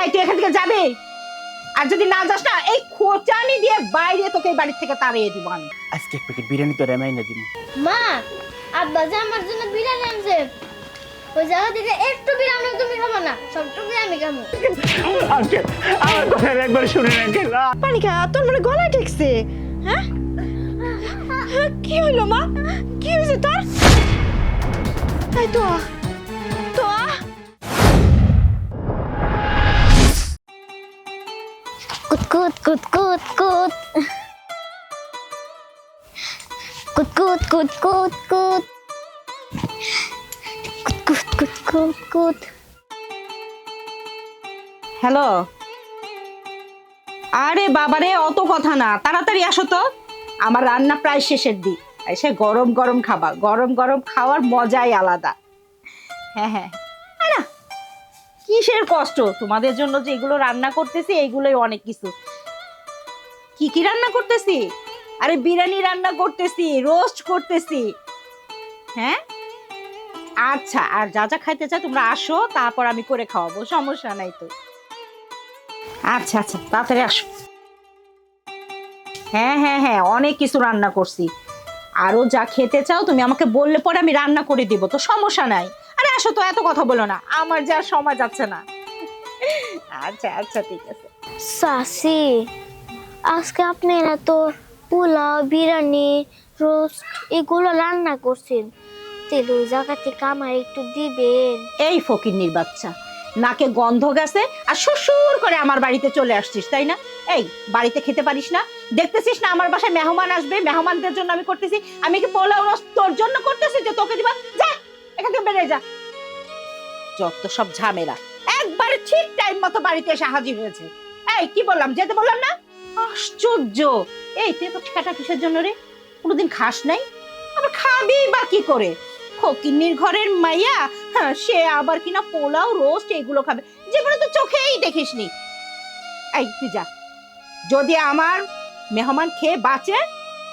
এই তুই এখান থেকে যাবি, আর যদি না যাস না এই খোঁচানি দিয়ে বাইরে তোকে এই বাড়ি থেকে তাড়িয়ে দিব আমি। আজকে এক প্যাকেট বিরিয়ানি তো রেমাই না দিব। মা, আব্বা যে আমার জন্য বিরিয়ানি আনছে, ওই জায়গা থেকে একটু বিরিয়ানি তুমি খাবো না, সবটুকুই আমি খাবো। আঙ্কেল আমার কথা একবার শুনেন আঙ্কেল। পানিকা তোর মনে গলায় ঠেকছে? হ্যাঁ কি হইলো মা? কি হয়েছে তোর? এই তো তো কুত কুত কুত কুত কুত কুত কুত কুত কুত কুত কুত কুত কুত কুত। হ্যালো, আরে বাবারে অত কথা না, তাড়াতাড়ি আসো তো, আমার রান্না প্রায় শেষের দিক। এসে গরম গরম খাবা, গরম গরম খাওয়ার মজাই আলাদা। হ্যাঁ হ্যাঁ, না কিসের কষ্ট, তোমাদের জন্য যে এগুলো রান্না করতেছি এইগুলোই অনেক কিছু। কি কি রান্না করতেছি? আরে বিরিয়ানি রান্না করতেছি, রোস্ট করতেছি। হ্যাঁ আচ্ছা, আর যা যা খাইতে চাও তোমরা আসো, তারপর আমি করে খাওয়াবো, সমস্যা নাই তো। আচ্ছা আচ্ছা, তাড়াতাড়ি আসো। হ্যাঁ হ্যাঁ হ্যাঁ, অনেক কিছু রান্না করছি, আরো যা খেতে চাও তুমি আমাকে বললে পরে আমি রান্না করে দিব, তো সমস্যা নাই। আরে আসো তো, এত কথা বলো না, আমার যা সময় যাচ্ছে না। আচ্ছা আচ্ছা ঠিক আছে। সাসি, আজকে আপনারা তো পোলাও, বিরিয়ানি, রোস্ট এগুলো রান্না করছেন, তেল ওই জায়গা থেকে আমার একটু দিবেন? এই ফকিন্নির বাচ্চা, নাকে গন্ধ গেছে আর শ্বশুর করে আমার বাড়িতে চলে আসছিস তাই না? এই বাড়িতে খেতে পারিস না? দেখতেছিস না আমার বাসায় মেহমান আসবে, মেহমানদের জন্য আমি করতেছি। আমি কি পোলাও রোস্ট তোর জন্য করতেছি যে তোকে দিবা? যা এখান থেকে বেরিয়ে যা। যত সব ঝামেলা, একবারে ঠিক টাইম মতো বাড়িতে এসে হাজির হয়েছে। এই কি বললাম, যেতে বললাম না? আশ্চর্য, এই তুই তো ঠিকাটা কিসের জন্য রে? কোনোদিন খাস নাই, আবার খাবি বা কি করে? ফকিন্নির ঘরের মাইয়া, হ্যাঁ, সে আবার কিনা পোলাও রোস্ট এগুলো খাবে, যেগুলো তো চোখেই দেখিসনি। এই তুই যা, যদি আমার মেহমান খেয়ে বাঁচে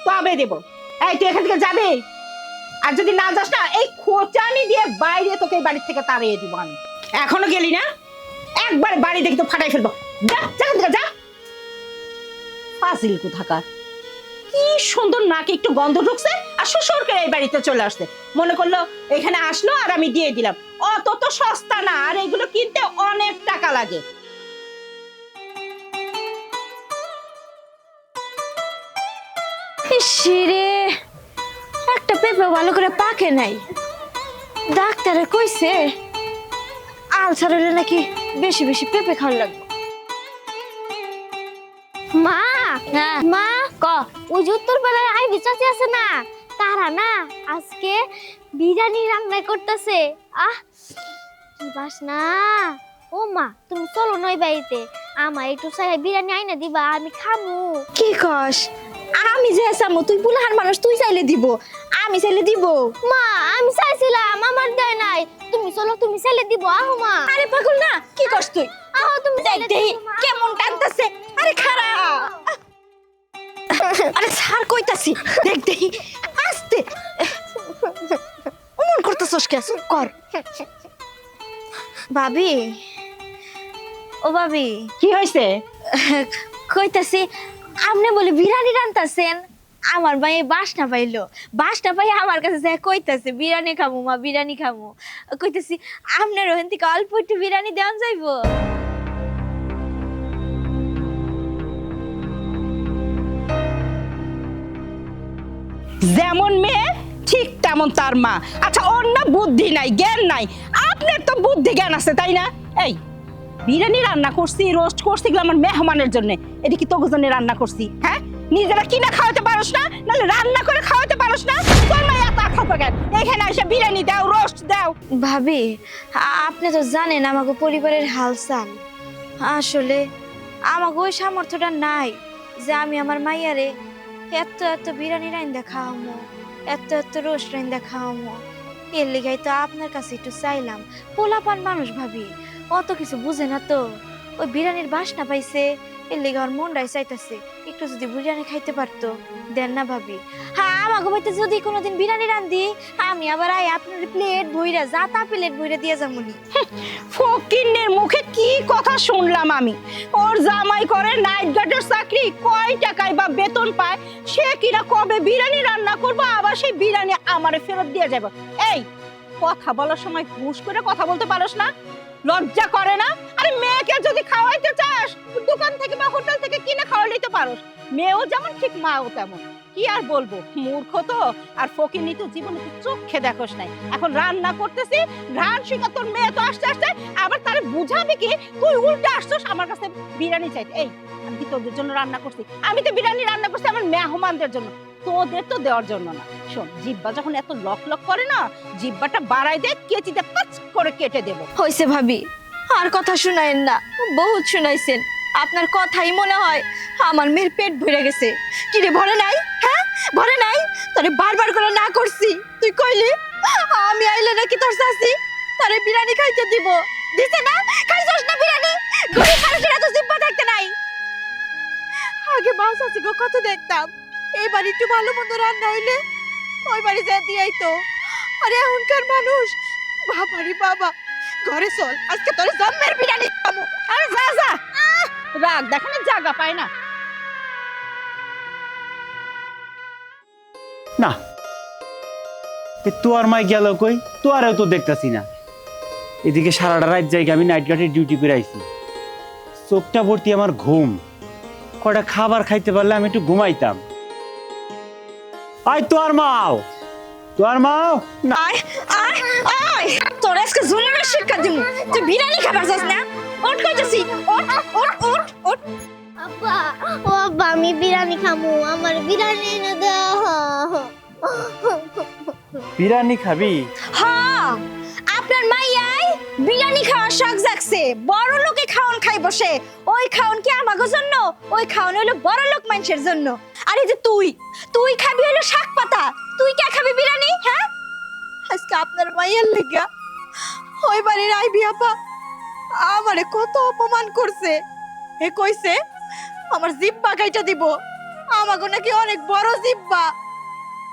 তবে দেব। এই তুই এখান থেকে যাবি, আর যদি না যাস না এই খোঁচানি দিয়ে বাইরে তোকে এই বাড়ি থেকে তাড়িয়ে দিব আমি। এখনো গেলি না? একবার বাড়ি দেখি তো ফাটাই ফেলবো। যা যা এখান থেকে যা। ফাজিল কোথাকার, কি সুন্দর নাকে একটু গন্ধ ঢুকছে আর শ্বশুর করে এই বাড়িতে চলে আসছে, মনে করলো এখানে আসলো আর আমি দিয়ে দিলাম। অত তো সস্তা না, আর এগুলো কিনতে অনেক টাকা লাগে। ইসিরে, একটা পেঁপে ভালো করে পাকে নাই। ডাক্তারে কইছে আলসার হলে নাকি বেশি বেশি পেঁপে খাওয়া লাগবে। মা, মা ক ওই যে উত্তরপাড়ায় আইবি চাচি আছে না, তারা না আজকে বিরিয়ানি রান্না করতেছে। আহ কি বাসনা! ও মা, তুমি চলো নই বাড়িতে, আমার একটু চাই বিরিয়ানি আইনা দিবা, আমি খামু। কি কস? আমি যে চামু, তুই পুলাহার মানুষ, তুই চাইলে দিব, আমি চাইলে দিব? মা আমি চাইছিলাম, আমার দেয় নাই, তুমি চলো, তুমি চাইলে দিব। আহো মা। আরে পাগল না, কি কস তুই? আহো তুমি দেখ চাইলে দেহি দিবো, মা। কেমন টানতাছে। আরে খারা, আরে ছাড় কইতাছি, দেখ দেহি আস্তে। অমন করতেছস কে? চুপ কর। ভাবি, ও ভাবি, কি হয়েছে? কইতাছি আপনি বলে বিরিয়ানি রান্তাছেন, আমার ভাই বাসনা পাইলো, বাসনা পাই আমার কাছে যায় কইতাছে বিরিয়ানি খামু মা, বিরিয়ানি খামু। কইতাছি আপনার ওখান থেকে অল্প একটু বিরিয়ানি দেওয়া যাইবো? যেমন মেয়ে ঠিক তেমন তার মা। আচ্ছা ওর না বুদ্ধি নাই, জ্ঞান নাই, আপনার তো বুদ্ধি জ্ঞান আছে তাই না? এই বিরিয়ানি রান্না করছি, রোস্ট করছি, এগুলো আমার মেহমানের জন্য, এটা কি তোর জন্য রান্না করছি? হ্যাঁ, নিজেরা কিনা খাওয়াতে পারোস না, নাহলে রান্না করে খাওয়াতে পারোস না? তোর মা এত খাওয়া কেন? এখানে এসে বিরিয়ানি দাও, রোস্ট দাও। ভাবি, আপনি তো জানেন আমাকে পরিবারের হালচাল, আসলে আমাকে ওই সামর্থ্যটা নাই যে আমি আমার মাইয়ারে এত এত বিরিয়ানি রাইন্দা খাওয়ামো, এত এত রোস্ট রাইন্দা খাওয়ামো। এর লিগাই তো আপনার কাছে একটু চাইলাম। পোলাপান মানুষ ভাবি, অত কিছু বুঝে না তো, ওই বিরিয়ানির বাসনা পাইছে, এর লেগে ওর মনটাই চাইতেছে একটু যদি বিরিয়ানি খাইতে পারতো। দেন না ভাবি, হ্যাঁ আমাকে বলতে যদি কোনোদিন বিরিয়ানি রান্ধি, আমি আবার আই আপনার প্লেট ভইরা যাতা প্লেট ভইরা দিয়ে যামুনি। ফকিন্নের মুখে কি কথা শুনলাম আমি। ওর জামাই করে নাইট গার্ডের চাকরি, কয় টাকায় বা বেতন পায়, সে কিনা কবে বিরিয়ানি রান্না করবো, আবার সেই বিরিয়ানি আমারে ফেরত দিয়ে যাবো। এই কথা বলার সময় হুঁশ করে কথা বলতে পারোস না? লজ্জা করে না? আরে মেয়েকে যদি খাওয়াইতে চাস দোকান থেকে বা হোটেল থেকে কিনে খাওয়াইতে তো পারোস। মেয়েও যেমন ঠিক মাও তেমন। কি আর বলবো, মূর্খ তো। আর ফকিন্নি তো জীবনে তো চোখে দেখোস নাই। এখন রান্না করতেছি, ঘ্রাণ শিখা তোর মেয়ে তো আসতে আসতে আবার তারে বুঝাবি কি তুই উল্টে আসছস আমার কাছে বিরিয়ানি চাইতে। এই আমি কি তোদের জন্য রান্না করছি? আমি তো বিরিয়ানি রান্না করছি আমার মেহমানদের জন্য, তোদের তো দেওয়ার জন্য না। শোন, জিব্বা যখন এত লক লক করে না, জিব্বাটা বাড়াই দে, কেচিতে পাঁচ করে কেটে দেবো। হইছে ভাবি, আর কথা শুনাইন না, বহুত শুনাইছেন। আপনার কথাই মনে হয় আমার মেয়ের পেট ভরে গেছে। কি রে, ভরে নাই? হ্যাঁ ভরে নাই? তোরে বারবার করে না করছি, তুই কইলি আমি আইলে নাকি তোর শাশি তোরে বিরিয়ানি খাইতে দিব। দিছে না? খাইছস না বিরিয়ানি? গরিব মানুষের এত জিব্বা থাকতে নাই। আগে মা শাশি গো কত দেখতাম, এইবার একটু ভালো মন্দ রান্না হইলে ওই বাড়ি যা দিয়াই তো। আরে এখনকার মানুষ, বাবারে বাবা, ঘরে চল, আজকে তোর জন্মের বিরিয়ানি খাবো। আরে যা যা, রাগ দেখানোর জায়গা পায় না। না, তোর মাই গেল কই? তোয়ারেও তো দেখতাছি না। এদিকে সারাটা রাত জায়গা আমি নাইট গার্ডের ডিউটি করে আইছি, চোখটা ভর্তি আমার ঘুম। কয়টা খাবার খাইতে পারলে আমি একটু ঘুমাইতাম। আয় তোর মাও, তোর মাও না। আয় আয় আয়, তোর আজকে জুলুমের শিক্ষা দিমু। তুই বিরিয়ানি খাবার যাস না? ওঠ কইতাছি, ওঠ ওঠ ওঠ ওঠ। আব্বা, ও আব্বা, আমি বিরিয়ানি খামু, আমার বিরিয়ানি এনে দাও। বিরিয়ানি খাবি? হ্যাঁ, আপনার মাইয়াই বিরিয়ানি খাওয়ার শখ জাগছে। বড় লোকে খাওন খাই বসে। ওই খাওন কি আমাগো জন্য? ওই খাওন হলো বড় লোক মানুষের জন্য। আরে যে তুই তুই খাবি হলো শাক পাতা, তুই কে খাবি বিরিয়ানি? হ্যাঁ, আজকে আপনার মাইয়ার লেগা ওই বাড়ির আইবি আপা আমারে কত অপমান করছে। এ কইছে আমার জিব্বা কাইটা দিব। আমাগো নাকি অনেক বড় জিব্বা,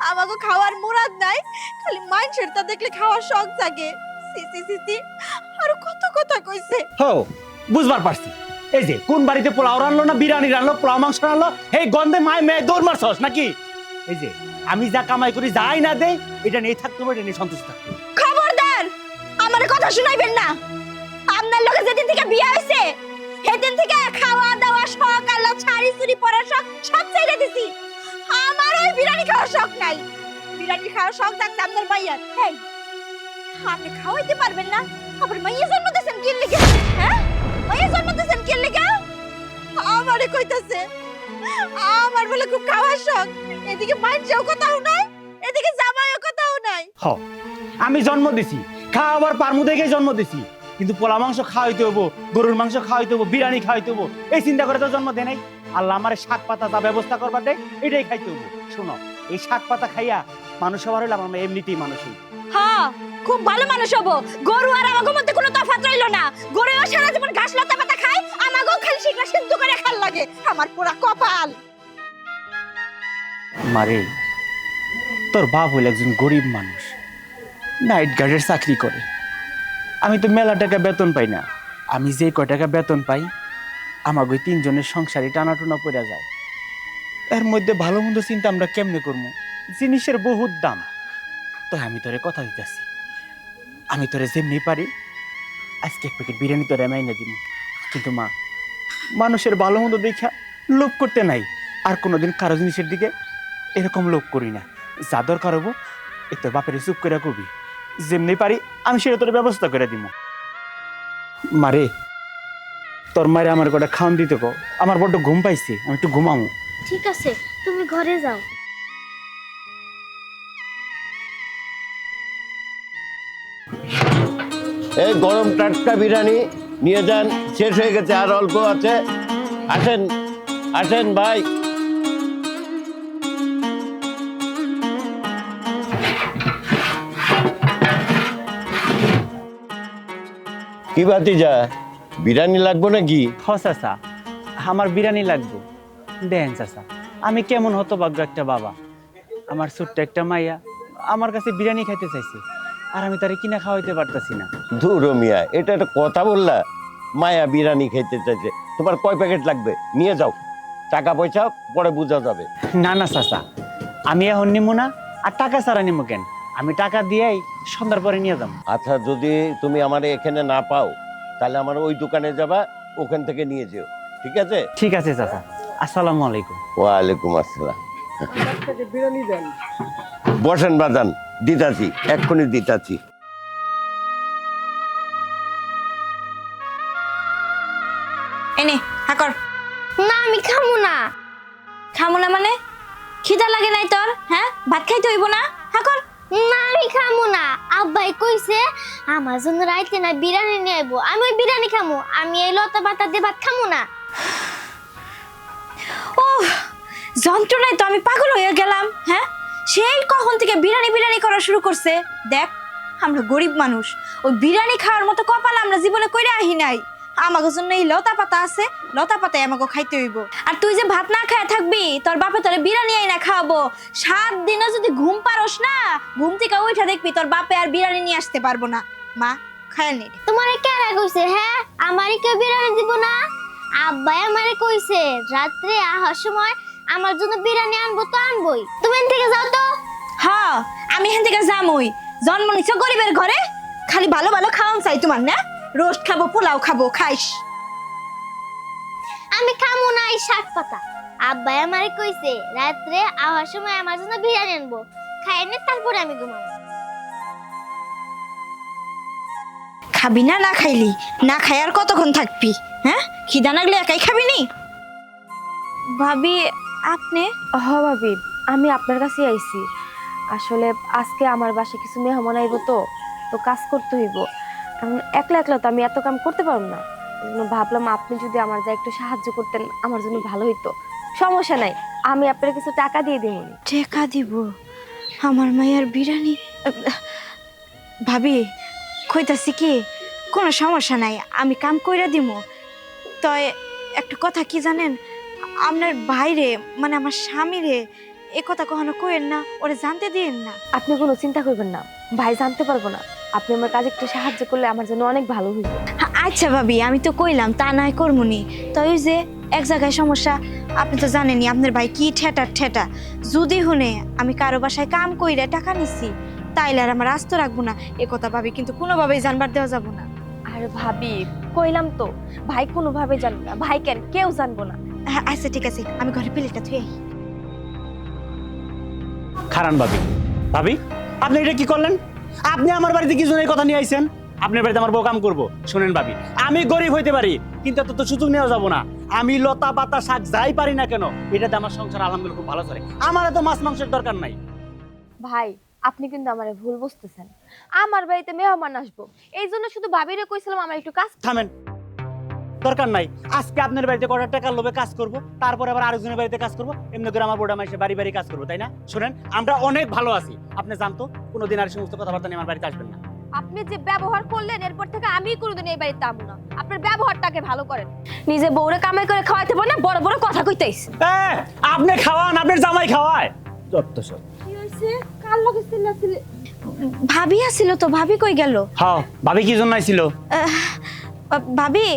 আমাগো খাওয়ার মুরাদ নাই, খালি মানুষের তা দেখলে খাওয়ার শখ জাগে। সি সি সি, আর কত কথা কইছে। হো, বুঝবার পারছি। এই যে কোন বাড়িতে পোলাও রান্নলো না বিরিয়ানি রান্নলো, পোলাও মাংস রান্নলো, এই গন্ধে মায় মেয়ে দৌড় মারছস নাকি? এই যে আমি যা কামাই করি যাই না দেই, এটা নিয়ে থাকতে হবে, এটা নিয়ে সন্তুষ্ট থাকতে হবে। খবরদার আমার কথা শুনাইবেন না। আপনার লগে যেদিন থেকে বিয়ে হইছে সেদিন থেকে খাওয়া দাওয়া শখ, আলো ছাড়ি চুরি পরার শখ সব ছেড়ে দিছি। আমার ওই বিরিয়ানি খাওয়ার শখ নাই। বিরিয়ানি খাওয়ার শখ থাকতে আপনার মাইয়ার। এই আপনি খাওয়াইতে পারবেন না, আবার মাইয়া জন্ম দিয়েছেন কি লিগে? হ্যাঁ, মাইয়া জন্ম দিয়েছেন কি লিগে? আমারে কইতাছে আমার বলে খুব খাওয়ার শখ। এদিকে মাইনছেও কথাও নাই, এদিকে জামাইও কথাও নাই। হ, আমি জন্ম দিছি, খাওয়াবার পারমু দেখে জন্ম দিছি, কিন্তু পোলা মাংস খাওয়াইতে হবো, গরুর মাংস খাওয়াইতে হবো, বিরিয়ানি খাওয়াইতে হবো, এই চিন্তা করে তো জন্ম দেয় নাই। আল্লাহ আমার শাক পাতা যা ব্যবস্থা করবার দেয় এটাই খাইতে হবো। শোনো, এই শাক পাতা খাইয়া মানুষ হবার হইলাম আমরা এমনিতেই মানুষই। হ্যাঁ, খুব ভালো মানুষ হবো। গরু আর আমাগো মধ্যে কোনো তফাৎ রইলো না। গরুও সারা জীবন ঘাস লতা পাতা খায়, আমাগো খালি শিকলা সিদ্ধ করে খাল লাগে। আমার পুরা কপাল। মারে, তোর বাপ হইল একজন গরিব মানুষ, নাইট গার্ডের চাকরি করে। আমি তো মেলা টাকা বেতন পাই না। আমি যে কয় টাকা বেতন পাই আমাকে ওই তিনজনের সংসারে টানাটুনা পড়ে যায়। এর মধ্যে ভালো মন্দ চিন্তা আমরা কেমনে করবো? জিনিসের বহুত দাম। তো আমি তোরে কথা দিতেছি, আমি তোরে যেমনি পারি আজকে এক প্যাকেট বিরিয়ানি তোরে মাইনে দিব। কিন্তু মা, মানুষের ভালো মন্দ দেখা লোভ করতে নাই, আর কোনোদিন কারো জিনিসের দিকে এরকম লোভ করি না। যা দরকার হবো এ তোর বাপের চুপ করে কবি, যেমনি পারি আমি সেটা তোর ব্যবস্থা করে দিব। মারে, তোর মারে আমার কটা খাওয়ান দিতে কো, আমার বড্ড ঘুম পাইছে, আমি একটু ঘুমামো। ঠিক আছে, তুমি ঘরে যাও। এই গরম টাটকা বিরিয়ানি নিয়ে যান, শেষ হয়ে গেছে, আর অল্প আছে। আসেন আসেন ভাই। কি ভাতিজা, বিরিয়ানি লাগবে নাকি? হ চাচা, আমার বিরিয়ানি লাগবে। দেন চাচা, আমি কেমন হতভাগ্য একটা বাবা, আমার ছোট্ট একটা মাইয়া আমার কাছে বিরিয়ানি খাইতে চাইছে, আর আমি তারে কিনা খাওয়াইতে পারতাছি না। ধুর মিয়া, এটা একটা কথা বললা? মায়া বিরিয়ানি খাইতে চাইছে, তোমার কয় প্যাকেট লাগবে নিয়ে যাও, টাকা পয়সা পরে বোঝা যাবে। না না চাচা, আমি এখন নিমু না, আর টাকা ছাড়া নিমু কেন? আমি টাকা দিয়েই সন্ধ্যার পরে নিয়ে যাবো। আচ্ছা, যদি তুমি আমার এখানে না পাও তাহলে আমার ওই দোকানে যাবা, ওখান থেকে নিয়ে যেও, ঠিক আছে? ঠিক আছে চাচা, আসসালামু আলাইকুম। ওয়ালাইকুম আসসালাম। বসেন বাজান, দিতাছি, এক্ষুনি দিতাছি। এনে হাকর। না আমি খামু না। খামু না মানে? খিদা লাগে নাই তোর? হ্যাঁ, ভাত খাইতে হইব না? হাকর। না আমি খামু না। আব্বাই কইছে আমার জন্য রাইতে না বিরিয়ানি নিয়ে আইবো, আমি ওই বিরিয়ানি খামু। আমি এই লতা পাতা দিয়ে ভাত খামু না। ও যন্ত্রণায় তো আমি পাগল হয়ে গেলাম। হ্যাঁ, সেই কখন থেকে বিরিয়ানি বিরিয়ানি করা শুরু করছে। দেখ, আমরা গরিব মানুষ, ওই বিরিয়ানি খাওয়ার মতো কপাল আমরা জীবনে কইরা আহি নাই। আমাকে জন্য এই লতা পাতা আছে, লতা পাতায় আমাকে খাইতে হইব। আর তুই যে ভাত না খায় থাকবি, তোর বাপে তোরে বিরিয়ানি আইনা খাওয়াবো। 7 দিনও যদি ঘুম পারস না, ঘুম থেকে উঠা দেখবি তোর বাপে আর বিরিয়ানি নিয়ে আসতে পারবো না। মা খায় নি। তোমারে কেরা কইছে? হ্যাঁ, আমারই কেউ বিরিয়ানি দিব না? আব্বাই আমারে কইছে রাত্রে আহার সময় আমার জন্য বিরিয়ানি আনবো তো আনবই। তুমি এখান থেকে যাও তো। হ্যাঁ, আমি এখান থেকে যামই। জন্ম নিচ্ছ গরিবের ঘরে, খালি ভালো ভালো খাওয়ান চাই তোমার না? রোস্ট খাবো, পোলাও খাবো, খাইস। আমি খামু না এই শাক পাতা। আব্বাই আমারে কইছে রাত্রে আহার সময় আমার জন্য বিরিয়ানি আনবো, খাই নে তারপরে আমি ঘুমাবো। খাবি না? না খাইলি না খাই আর কতক্ষণ থাকবি? হ্যাঁ, খিদা লাগলে একাই খাবি নি? ভাবি আপনি? হ ভাবি, আমি আপনার কাছে আইছি। আসলে আজকে আমার বাসায় কিছু মেহমান আইব, তো তো কাজ করতে হইব। এখন একলা একলা তো আমি এত কাম করতে পারবো না। এজন্য ভাবলাম আপনি যদি আমার যা একটু সাহায্য করতেন আমার জন্য ভালো হইতো। সমস্যা নাই, আমি আপনার কিছু টাকা দিয়ে দিব। টাকা দিব? আমার মায়ের বিরিয়ানি? ভাবি কইতাছি কি, কোনো সমস্যা নাই, আমি কাম কইরা দিব। তয় একটা কথা কি জানেন, আপনার ভাইরে মানে আমার স্বামীরে এ কথা কখনো কইেন না, ওরে জানতে দিয়েন না। আপনি কোনো চিন্তা করবেন না, ভাই জানতে পারবো না। আপনি আমার কাজে একটু সাহায্য করলে আমার জন্য অনেক ভালো হইতো। আচ্ছা ভাবি, আমি তো কইলাম, তা নয় করমুনি। তো ওই যে এক জায়গায় সমস্যা, আপনি তো জানেনই আপনার ভাই কি ঠেটা। যদি শুনে আমি কারো বাসায় কাম কইরা টাকা নিছি, তাইলে আর আমার আস্ত রাখবো না, এ কথা ভাবি কিন্তু কোনোভাবেই জানবার দেওয়া যাবো না। আর ভাবি কইলাম তো, ভাই কোনোভাবে জানবো না। ভাই কেন, কেউ জানবো না। আচ্ছা ঠিক আছে, আমি ঘরে প্লেটটা থুই আই। খারান ভাবি, ভাবি আপনি এটা কি করলেন? আপনি আমার বাড়িতে কি জন্য এই কথা নিয়ে আইছেন? আপনার বাড়িতে আমার বউ কাম করবো? শুনেন ভাবি, আমি গরিব হইতে পারি, কিন্তু এত তো সুযোগ নেওয়া যাবো না। আমি লতা পাতা শাক যাই পারি না কেন, এটাতে আমার সংসার আলহামদুলিল্লাহ খুব ভালো চলে। আমার এত মাছ মাংসের দরকার নাই। ভাই আপনি কিন্তু আমারে ভুল বুঝতেছেন। আমার বাড়িতে মেহমান আসবো, এই জন্য শুধু ভাবিরে কইছিলাম আমার একটু কাজ। থামেন, দরকার নাই। আজকে আপনার বাড়িতে কটা টাকার লোভে কাজ করবো, তারপরে আবার আরেকজনের বাড়িতে কাজ করবো, এমনি করে আমার বোর্ডা মাসে বাড়ি বাড়ি কাজ করবো, তাই না? শুনেন, আমরা অনেক ভালো আছি, আপনি জানতো কোনোদিন আর সমস্ত কথাবার্তা নিয়ে আমার বাড়িতে আসবেন না। আপনি যে ব্যবহার করলেন, এরপর থেকে আমি কোনোদিন এই বাড়িতে আমু না। আপনার ব্যবহারটাকে ভালো করেন। নিজে বউরে কামাই করে খাওয়াইতে পারেন না, বড় বড় কথা কইতেইস। আপনি খাওয়ান, আপনার জামাই খাওয়ায়। যত সব। কি হইছে? কাল লগে চিল্লাচিল্লি। ভাবি আসিল তো, ভাবি কই গেল? হ্যাঁ, ভাবি কি জন্য আইছিল? ভাবি,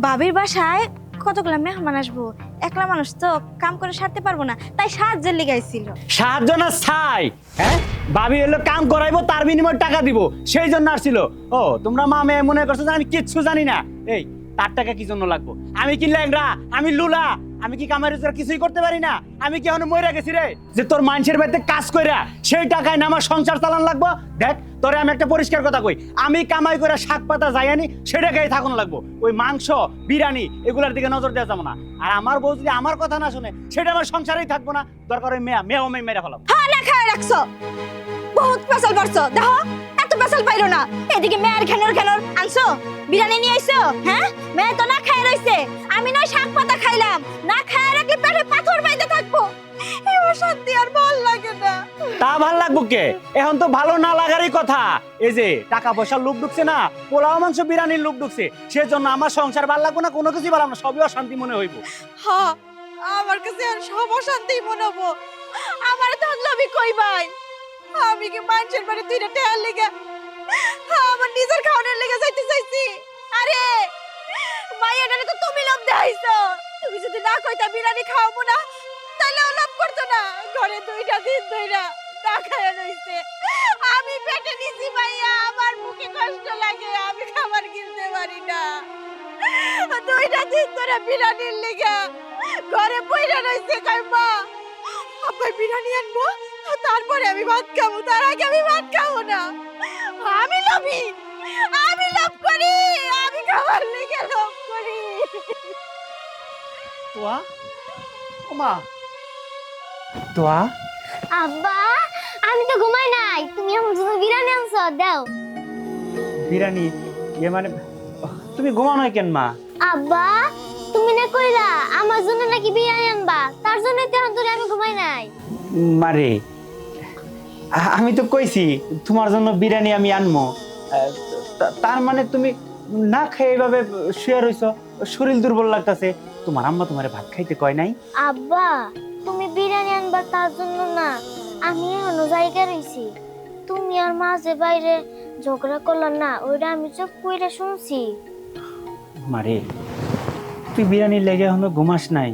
ভাবির বাসায় কতগুলা মেহমান আসবো, একলা মানুষ তো কাম করে সারতে পারবো না, তাই সাহায্যের লেগে আইছিল। সাহায্য না ছাই, হ্যাঁ? ভাবি এলো কাম করাইবো, তার বিনিময়ে টাকা দিব, সেই জন্য আসছিল। ও তোমরা মা মেয়ে মনে করছো যে আমি কিচ্ছু জানি না? এই তার টাকা কি জন্য লাগবো? আমি কি ল্যাংড়া? আমি লুলা? আমি কি কামাই রোজগার কিছুই করতে পারি না? আমি কি এখন মইরা গেছি রে যে তোর মানুষের বাড়িতে কাজ কইরা সেই টাকায় না আমার সংসার চালান লাগবো? দেখ তোরে আমি একটা পরিষ্কার কথা কই, আমি কামাই করে শাক পাতা যাই আনি, সেটা গায়ে থাকুন লাগবো। ওই মাংস বিরিয়ানি এগুলার দিকে নজর দেওয়া যাবো না। আর আমার বউ যদি আমার কথা না শুনে, সেটা আমার সংসারেই থাকবো না। দরকার ওই মেয়েও মেরে ফেলাবো। হ্যাঁ, না খায় রাখছো, বহুত পেশাল পারছো। দেখো এত পেশাল পাইরো না। এদিকে মেয়ের ঘেনর আনছো, বিরিয়ানি নিয়ে আইছো। হ্যাঁ, মেয়ে তো না খায় রইছে, আমি নয় শাক পাতা খাইলাম। না খায় রাখলে পেটে পাথর বাইতে থাকবো। এই অশান্তি আর ভাল লাগে না। তা ভাল লাগবে লাগবো কে? এখন তো ভালো না লাগারই কথা। এই যে টাকা পয়সার লোভ ঢুকছে না, পোলাও মাংস বিরিয়ানির লোভ ঢুকছে, সেজন্য আমার সংসার ভালো লাগবো না, কোনো কিছুই ভালো না, সবই অশান্তি মনে হইব। হ্যাঁ আমার কাছে আর সব অশান্তি মনে হবো। আমার থাকলে আমি কই ভাই, আমি কি মানুষের বাড়ি দুইটা টেয়ার লেগে আমার নিজের খাওয়ানোর লেগে যাইতে চাইছি? আরে মাইয়াটারে তো তুমি লাভ দেখাইছো। তুমি যদি না কইতা বিরিয়ানি খাওয়াবো না, তাহলে ও লাভ করতো না। ঘরে দুইটা দিন ধইরা না খাইয়া রইছে। আমি পেটে নিছি মাইয়া, আমার মুখে কষ্ট লাগে, আমি খাবার কিনতে পারি না। দুইটা দিন ধরে বিরিয়ানির লেগে ঘরে বইরা রইছে। কই মা আব্বা বিরিয়ানি আনবো, তারপরে আমি ভাত খাবো, তার আগে আমি ভাত খাবো না। আমি লোভী, আমি লোভ করি, আমি খাবার লেগে লোভ করি। তোয়া, ও মা, তোয়া, আব্বা আমি তো ঘুমাই নাই, তুমি আমার জন্য বিরিয়ানি আনছো, দাও। বিরিয়ানি? ইয়ে মানে তুমি ঘুমাও না কেন মা? আব্বা তুমি না কইলা আমার জন্য নাকি বিরিয়ানি আনবা, তার জন্য তো এখন ধরে আমি ঘুমাই নাই। মারে, আমি তো কইছি তোমার জন্য বিরিয়ানি আমি আনবো, তার মানে তুমি না খেয়ে এইভাবে শুয়ে রইছো, শরীর দুর্বল লাগতাছে। তোমার আম্মা তোমারে ভাত খাইতে কয় নাই? আব্বা তুমি বিরিয়ানি আনবা তার জন্য না, আমি এখনো জায়গা রইছি। তুমি আর মাঝে বাইরে ঝগড়া করলা না, ওইটা আমি চুপ কইরা শুনছি। মারে, তুই বিরিয়ানি লেগে এখনো ঘুমাস নাই।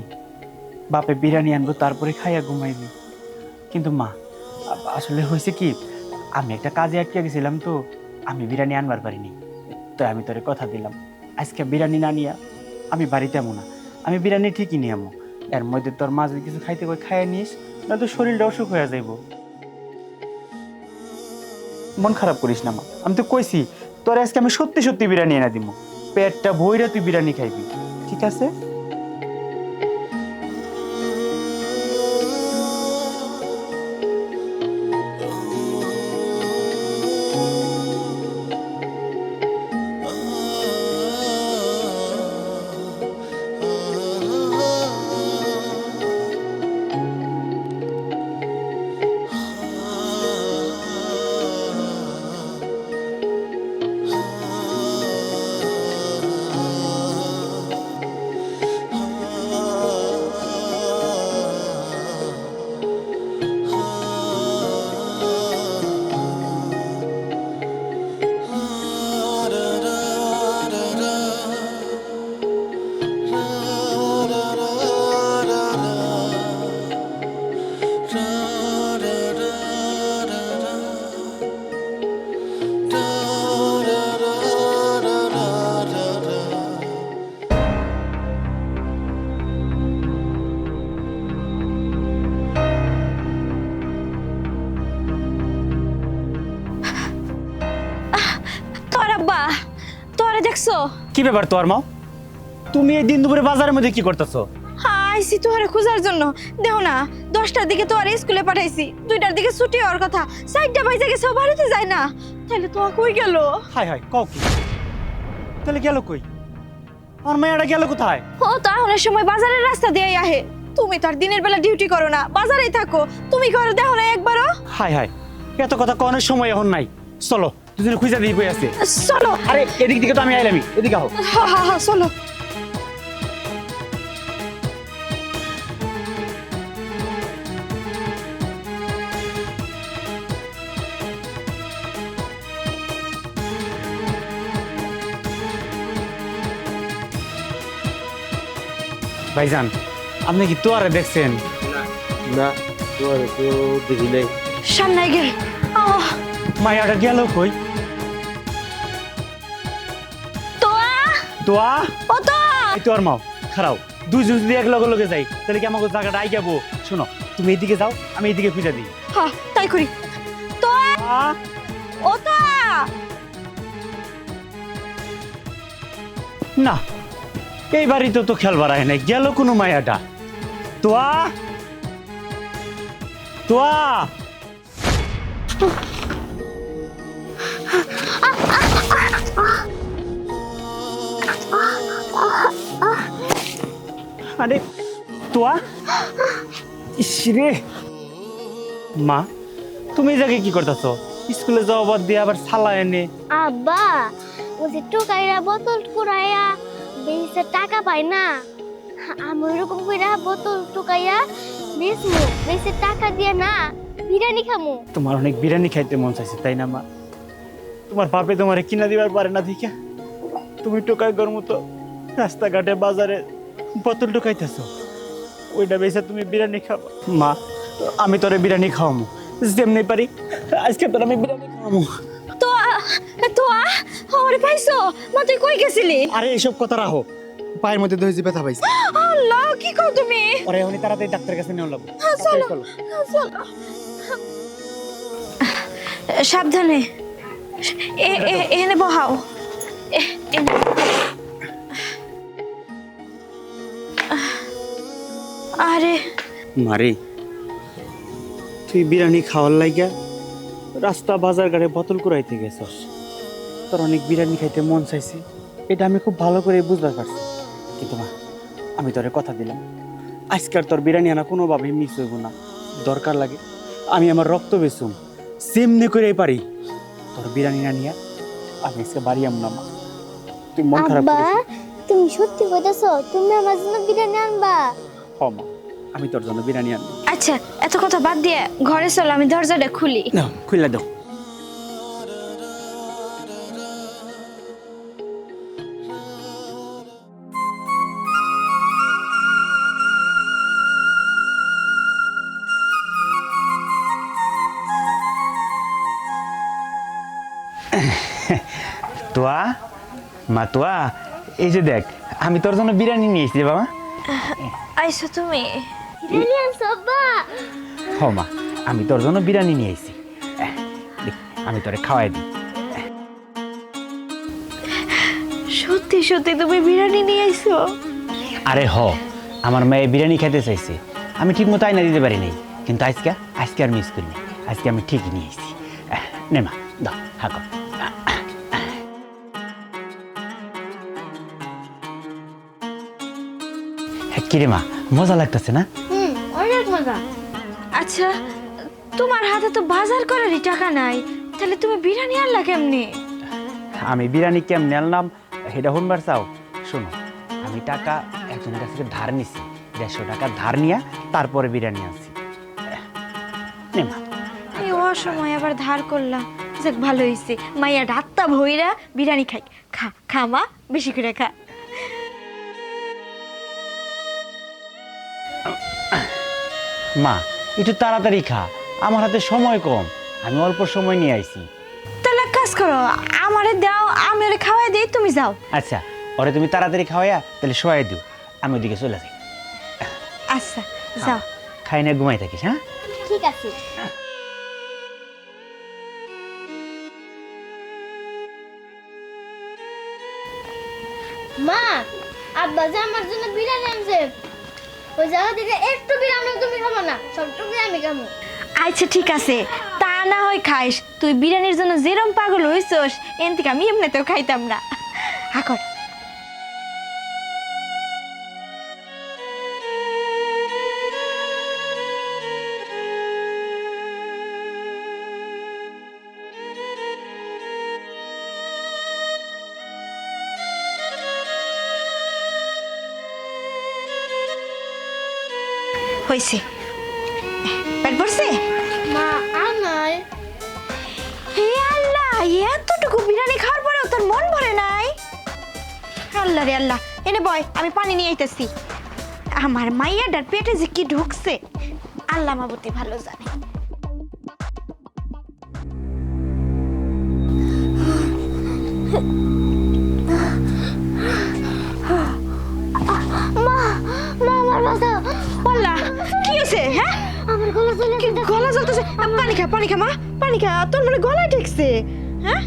বাপে বিরিয়ানি আনবো তারপরে খাইয়া ঘুমাইবি। কিন্তু মা, আসলে হয়েছে কি, আমি একটা কাজে আটকে গেছিলাম, তো আমি বিরিয়ানি আনবার পারিনি। তো আমি তোরে কথা দিলাম, আজকে বিরিয়ানি না নিয়া আমি বাড়িতে আমো না, আমি বিরিয়ানি ঠিকই নিয়ে আমো। এর মধ্যে তোর মা যদি কিছু খাইতে কই খাইয়া নিস, না তো শরীরটা অসুখ হয়ে যাইব। মন খারাপ করিস না মা, আমি তো কইছি তোর আজকে আমি সত্যি সত্যি বিরিয়ানি এনে দিব। পেটটা ভইরা তুই বিরিয়ানি খাইবি, ঠিক আছে? তোর আব্বা তোরে দেখছো? কি ব্যাপার তোর মা, তুমি এই দিন দুপুরে বাজারের মধ্যে কি করতেছো? আইসি তোরে খোঁজার জন্য। দেখো না 10টার দিকে তোর স্কুলে পাঠাইছি, 2টার দিকে ছুটি হওয়ার কথা, 4টা বাজে গেছে, ও বাড়িতে যায় না। তাহলে তো কই গেল? হাই হাই, কও কি? তাহলে গেল কই? আমার মেয়েটা গেল কোথায়? ও তো আহনের সময় বাজারের রাস্তা দিয়ে আহে। তুমি তো আর দিনের বেলা ডিউটি করো না, বাজারেই থাকো, তুমি ঘরে দেখো না একবারও? হাই হাই, এত কথা কনের সময় এখন নাই। চলো দুজনে খুঁজে দিয়ে বই আছে। চলো। আরে এদিক দিকে তো আমি আইলামই, এদিকে আও। হা হা হা চলো। ভাইজান, আপনি কি তোয়ারে দেখছেন? না, তোমার তো দেখি নাই। সামনে গেল। মায়াটা গেল কই? তোয়া, তোয়া, ও তোয়া। এই তোর মাও খারাও, দুইজন যদি এক লগে লগে যাই তাহলে কি আমাকে জায়গাটা আই যাবো? শোনো, তুমি এইদিকে যাও, আমি এইদিকে খুঁজে দিই। হ্যাঁ তাই করি। তোয়া, ও তোয়া। না, এই বাড়িতে তো খেলবার আয় নাই, গেল কোনো মায়াটা। তোয়া, তোয়া, আরে তোয়া, ইস রে। মা, তুমি এই জায়গায় কি করতেছো? স্কুলে যাওয়া বাদ দিয়ে আবার সালা এনে। আব্বা ও যে টোকাইরা বোতল কুড়াইয়া বেশি টাকা পায় না, আমি ওরকম কইরা বোতল টোকাইয়া বেচমু, বেশি টাকা দিয়ে না বিরিয়ানি খামু। তোমার অনেক বিরিয়ানি খাইতে মন চাইছে তাই না মা? তোমার বাপে তোমারে কিনা দিবার পারে না দেখা তুমি টোকাই গর মতো রাস্তাঘাটে বাজারে বোতল টোকাইতেছো। ওইটা বেচে তুমি বিরিয়ানি খাবো। মা আমি তোরে বিরিয়ানি খাওয়ামু যেমনি পারি, আজকে তোর আমি বিরিয়ানি খাওয়ামু। ওরে পাইছো মা, তুই কই গেছিলি? আরে এইসব কথা রাখো, পায়ের মধ্যে দইছি ব্যথা পাইছি। আল্লাহ, কি কও তুমি? ওরে এখনই তাড়াতাড়ি ডাক্তারের কাছে নিয়ে লাগবো। চলো চলো, সাবধানে। এনে বহাও। আরে মারে, তুই বিরিয়ানি খাওয়ার লাইগা রাস্তা বাজার ঘাটে বোতল কুড়াইতে গেছস। তোর অনেক বিরিয়ানি খাইতে মন চাইছে, এটা আমি খুব ভালো করে বুঝতে পারছি। কিন্তু মা, আমি তোরে কথা দিলাম, আজকাল তোর বিরিয়ানি আনা কোনোভাবেই মিস হইব না। দরকার লাগে আমি আমার রক্ত বেচুম, সেমনি করে পারি তোর বিরিয়ানি না নিয়ে আমি আজকে বাড়ি আম না। মা তুই মন খারাপ আব্বা করিস না। তুমি সত্যি কইতাছো তুমি আমার জন্য বিরিয়ানি আনবা? হ মা, আমি তোর জন্য বিরিয়ানি আনবো। আচ্ছা, এত কথা বাদ দিয়ে ঘরে চলো, আমি দরজাটা খুলি। না, খুলে দাও। তোয়া মা, তোয়া এই যে দেখ আমি তোর জন্য বিরিয়ানি নিয়ে এসেছি বাবা। আইসো তুমি? বিরিয়ানি আনছো আব্বা? হ মা, আমি তোর জন্য বিরিয়ানি নিয়ে এসেছি, আমি তোরে খাওয়াই দিই। সত্যি সত্যি তুমি বিরিয়ানি নিয়ে আইছো? আরে হ, আমার মেয়ে বিরিয়ানি খেতে চাইছে, আমি ঠিক মতো আইনা দিতে পারি নাই, কিন্তু আজকে আর মিস করিনি, আজকে আমি ঠিকই নিয়ে এসেছি। নে মা, দাও হাঁকো। কিরে মা, মজা লাগতেছে না? অনেক মজা। আচ্ছা, তোমার হাতে তো বাজার করারই টাকা নাই, তাহলে তুমি বিরিয়ানি আনলা কেমনে? আমি বিরিয়ানি কেমনে আনলাম সেটা শুনবার চাও? শোনো, আমি টাকা একজনের কাছ থেকে ধার নিছি, 150 টাকা ধার নিয়ে তারপরে বিরিয়ানি আনছি। নে মা। এই অসময় আবার ধার করলাম, যাক ভালো হয়েছে, মাইয়া ডাত্তা ভইরা বিরিয়ানি খাই। খা খা মা, বেশি করে খা। মা একটু তাড়াতাড়ি খা, আমার হাতে সময় কম, আমি অল্প সময় নিয়ে আইছি। তাহলে এক কাজ করো, আমারে দাও, আমি ওরে খাওয়াই দিই, তুমি যাও। আচ্ছা, ওরে তুমি তাড়াতাড়ি খাওয়াইয়া তাহলে শোয়াই দিও, আমি ওদিকে চলে যাই। আচ্ছা যাও। খাই না ঘুমাই থাকিস। হ্যাঁ ঠিক আছে। মা, আব্বা যে আমার জন্য বিরিয়ানি আনছে, ওই জায়গা থেকে একটু বিরিয়ানি তুমি খাবো না, সবটুকু আমি খাবো। আচ্ছা ঠিক আছে, তা না হয় খাইস, তুই বিরিয়ানির জন্য যেরম পাগল হইছস এন থেকে আমি এমনিতেও খাইতাম না। হাকর। হইছে, পেট ভরছে? মা আমার হে আল্লাহ, এতটুকু বিরিয়ানি খাওয়ার পরেও তোর মন ভরে নাই? আল্লাহ রে আল্লাহ, এনে বয়, আমি পানি নিয়ে আইতেছি। আমার মাইয়াটার পেটে যে কি ঢুকছে আল্লাহ মাবুতি ভালো জানে। মা, মা আমার মাথা, আল্লাহ, কি হয়েছে? হ্যাঁ, আমার গলা চলে কি গলা জ্বলতেছে? পানি খা, পানি খা মা, পানি খা, তোর মনে গলায় ঠেকছে? হ্যাঁ,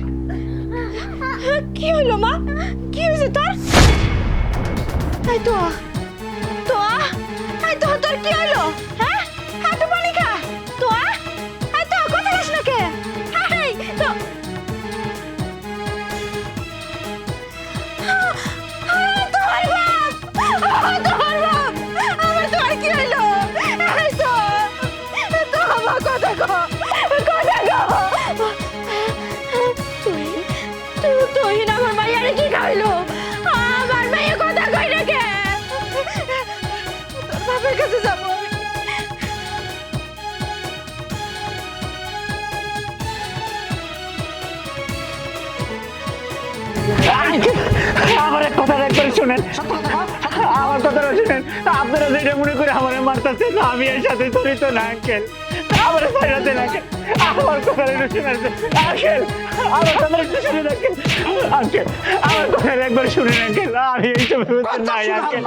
কি হইলো মা, কি হয়েছে তোর? এই তো এই তো, তোর কি হইলো? হ্যাঁ, একটু পানি খা। তো এই তো, কথা বলিস না কে? এই তো, তোর বাপ, তোর বাপ, আমার তোর কি হইলো? এই তো, তো আমার কথা কো, কথা শুনেন, আমার কথাটা শুনেন। আপনারা যেটা মনে করে আমার মারতেছেন, আমি এর সাথে জড়িত না আঙ্কেল। আমার ছাড়াতে না আঙ্কেল, আমার কথাটা একটু শুনেন আঙ্কেল, আমার কথা একটু শুনে রাখেন আঙ্কেল, আমার কথা একবার শুনেন আঙ্কেল। আমি এইসব নাই আঙ্কেল,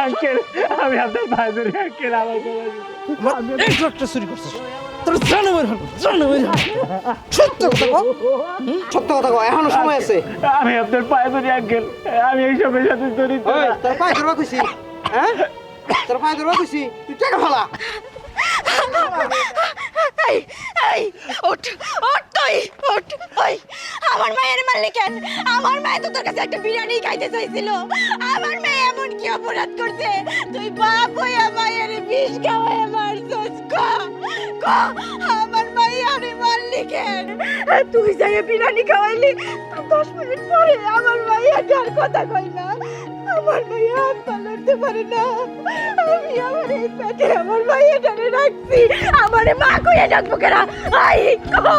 আঙ্কেল আমি আপনার ভাই ধরে আঙ্কেল, আমার কথা চুরি করছিস তোর জানো বের হল, জানো বের হল। সত্য কথা কও, সত্য কথা কও, এখনো সময় আছে। আমি আপনার পায়ে ধরি আঙ্কেল, আমি এইসবের সাথে জড়িত ওই না। তোর পায়ে ধরবা কইছি, হ্যাঁ তোর পায়ে ধরবা কইছি, তুই টাকা ফেলা। এই এই ওঠ ওঠ তুই ওঠ। ওই আমার মায়ের মারলি কেন? আমার মায়ে তো তোর কাছে একটা বিরিয়ানি খাইতে চাইছিল। আমার মেয়ে এমন কি অপরাধ করছে তুই বাপ হইয়া মায়ের বিষ খাওয়ায় মারছস? ক আমার মাইয়ারে মারলি কেন? তুই যাই বিরিয়ানি খাওয়াইলি, তার 10 মিনিট পরে আমার মাইয়াটার কথা কই না। আমার মাইয়া হাত পা লড়তে পারে না। আমি আমার এই পেটে আমার মাইয়াটারে রাখছি, আমারে মা কইয়া ডাকবো কেনা? আই কো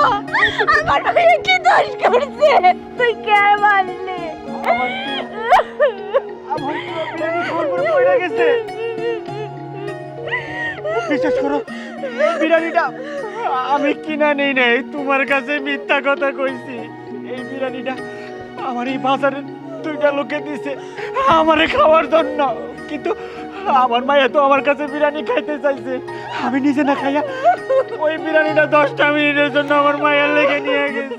আমার মাইয়া কি দোষ করছে? তুই কে মারলি? আমার বিরিয়ানি খাওয়ার পরে পড়ে গেছে। বিশ্বাস করো, এই বিরিয়ানিটা আমি কিনা নেই নাই, তোমার কাছে মিথ্যা কথা কইছি। এই বিরিয়ানিটা আমার এই বাজারের 2টা লোকে দিছে আমারে খাওয়ার জন্য, কিন্তু আমার মায়া তো আমার কাছে বিরিয়ানি খাইতে চাইছে। আমি নিজে না খাইয়া ওই বিরিয়ানিটা 10টা মিনিটের জন্য আমার মায়ের লেগে নিয়ে গেছি।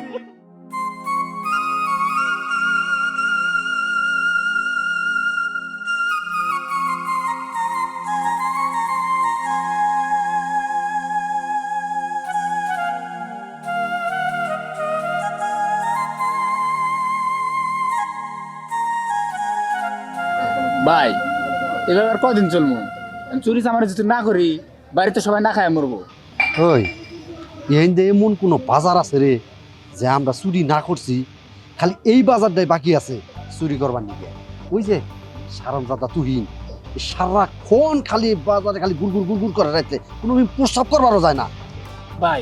ভাই এবার আর কদিন চলবো? চুরি চামারি যদি না করি বাড়িতে সবাই না খায় মরবো। ওই এই যে এমন কোনো বাজার আছে রে যে আমরা চুরি না করছি, খালি এই বাজারটাই বাকি আছে চুরি করবার নিকে। ওই যে সারমজাদা তুহিন সারাক্ষণ খালি বাজারে খালি গুড়গুড় গুড়গুড় করে রাখতে, কোনো প্রস্তাব করবারও যায় না। ভাই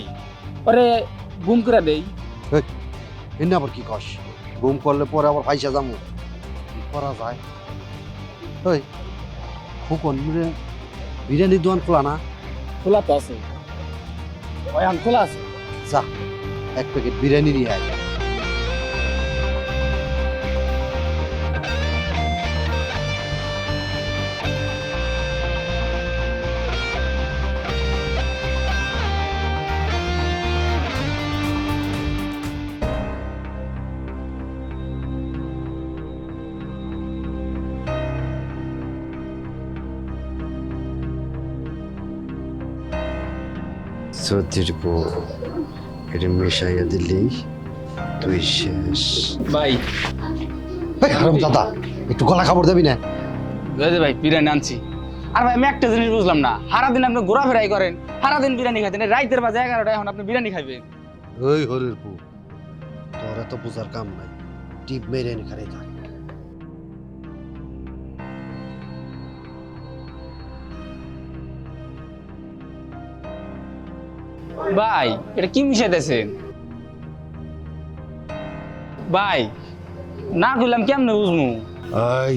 পরে গুম করে দেই। এনে আবার কি কস? গুম করলে পরে আবার ফাইসা যাবো, কি করা যায়? ওই ফুকন বিরিয়ানির দোকান খোলা না? খোলা তো আছে, ওই আম খোলা আছে। যা 1 প্যাকেট বিরিয়ানি নিয়ে আয়। সত্যির বউ এটা মিশাইয়া দিলেই তুই শেষ। ভাই হারামজাদা একটু গলা খাবার দেবি না? ভাই বিরিয়ানি আনছি। আর ভাই আমি একটা জিনিস বুঝলাম না, সারাদিন আপনি ঘোরাফেরাই করেন, সারাদিন বিরিয়ানি খাইতেন, রাইতের বাজে 11টা এখন আপনি বিরিয়ানি খাইবেন? ওই হরির বউ, তোর এত বোঝার কাম নাই, টিপ মেরে এনে খাই থাক। ভাই এটা কি মিশাইতেছেন? ভাই না কইলাম কেমনে বুঝমু? এই